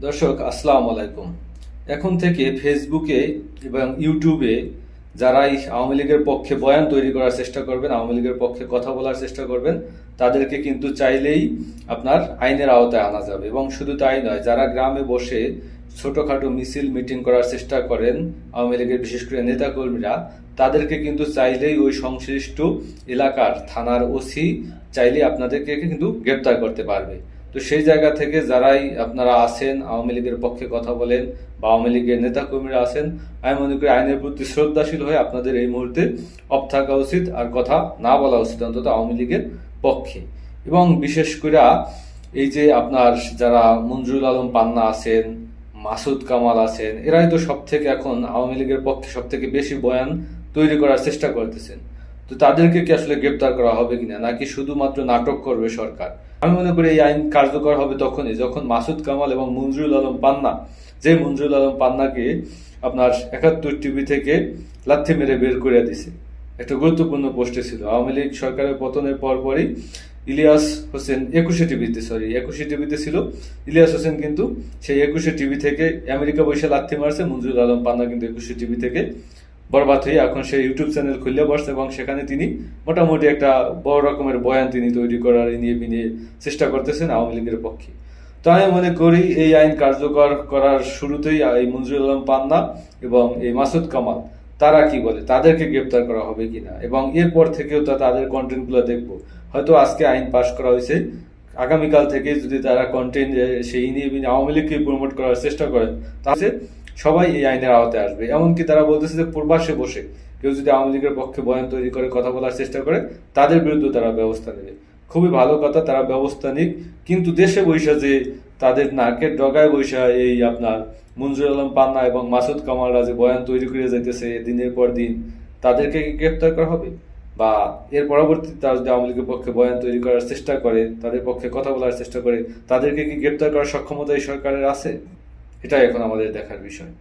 দর্শক আসসালামু আলাইকুম। এখন থেকে ফেসবুকে এবং ইউটিউবে যারাই আওয়ামী লীগের পক্ষে বয়ান তৈরি করার চেষ্টা করবেন, আওয়ামী লীগের পক্ষে কথা বলার চেষ্টা করবেন, তাদেরকে কিন্তু চাইলেই আপনার আইনের আওতায় আনা যাবে। এবং শুধু তাই নয়, যারা গ্রামে বসে ছোটখাটো মিছিল মিটিং করার চেষ্টা করেন আওয়ামী লীগের বিশেষ করে নেতাকর্মীরা, তাদেরকে কিন্তু চাইলেই ওই সংশ্লিষ্ট এলাকার থানার ওসি চাইলেই আপনাদেরকে কিন্তু গ্রেপ্তার করতে পারবে। তো সেই জায়গা থেকে যারাই আপনারা আছেন, আওয়ামী লীগের পক্ষে কথা বলেন বা আওয়ামী লীগের নেতাকর্মীরা আছেন, আমি মনে করি আইনের প্রতি শ্রদ্ধাশীল হয়ে আপনাদের এই মুহূর্তে অফ থাকা উচিত, আর কথা না বলা উচিত অন্তত আওয়ামী লীগের পক্ষে। এবং বিশেষ করে এই যে আপনার যারা মঞ্জুরুল আলম পান্না আছেন, মাসুদ কামাল আছেন, এরাই তো সব থেকে এখন আওয়ামী লীগের পক্ষে সব থেকে বেশি বয়ান তৈরি করার চেষ্টা করতেছেন। তো তাদেরকে কি আসলে গ্রেপ্তার করা হবে কিনা, নাকি শুধুমাত্র নাটক করবে সরকার? আমি মনে করি এই আইন কার্যকর হবে তখনই যখন মাসুদ কামাল এবং মঞ্জুরুল আলম পান্না, যে মঞ্জুরুল আলম পান্নাকে আপনার ৭১ টিভি থেকে লাথি মেরে বের করে দিছে, একটা গুরুত্বপূর্ণ পোস্টে ছিল। আওয়ামী লীগ সরকারের পতনের পরপরই ইলিয়াস হোসেন ২১ টিভিতে ছিল। ইলিয়াস হোসেন কিন্তু সেই ২১ টিভি থেকে আমেরিকা বসে লাথি মারছে, মঞ্জুরুল আলম পান্না কিন্তু ২১ টিভি থেকে বরবাদ হয়ে এখন সেই ইউটিউব চ্যানেল খুলে বসছে এবং সেখানে তিনি মোটামুটি একটা বড় রকমের বয়ান তিনি তৈরি করার নিয়ে চেষ্টা করতেছেন আওয়ামী লীগের পক্ষে। তো আমি মনে করি এই আইন কার্যকর করার শুরুতেই এই মঞ্জুরুল আলম পান্না এবং এই মাসুদ কামাল তারা কি বলে, তাদেরকে গ্রেপ্তার করা হবে কিনা, এবং এরপর থেকেও তাদের কন্টেন্টগুলো দেখবো। হয়তো আজকে আইন পাশ করা হয়েছে, আগামীকাল থেকে যদি তারা কন্টেন্ট সেই নিয়ে আওয়ামী লীগকে প্রমোট করার চেষ্টা করেন, তাহলে সবাই এই আইনের আওতায় আসবে। এমনকি তারা বলতেছে যে প্রবাসে বসে কেউ যদি আওয়ামী লীগের পক্ষে বয়ান তৈরি করে কথা বলার চেষ্টা করে, তাদের বিরুদ্ধে তারা ব্যবস্থা নেবে। খুবই ভালো কথা, তারা ব্যবস্থা নিক, কিন্তু দেশে বৈশা যে তাদের নাকের ডগায় বৈশা এই আপনার মঞ্জুর আলম পান্না এবং মাসুদ কামালরা যে বয়ান তৈরি করে যাইতেছে দিনের পর দিন, তাদেরকে কি গ্রেপ্তার করা হবে? বা এর পরবর্তীতে তারা যদি আওয়ামী লীগের পক্ষে বয়ান তৈরি করার চেষ্টা করে, তাদের পক্ষে কথা বলার চেষ্টা করে, তাদেরকে কি গ্রেপ্তার করার সক্ষমতা এই সরকারের আছে? এটাই এখন আমাদের দেখার বিষয়।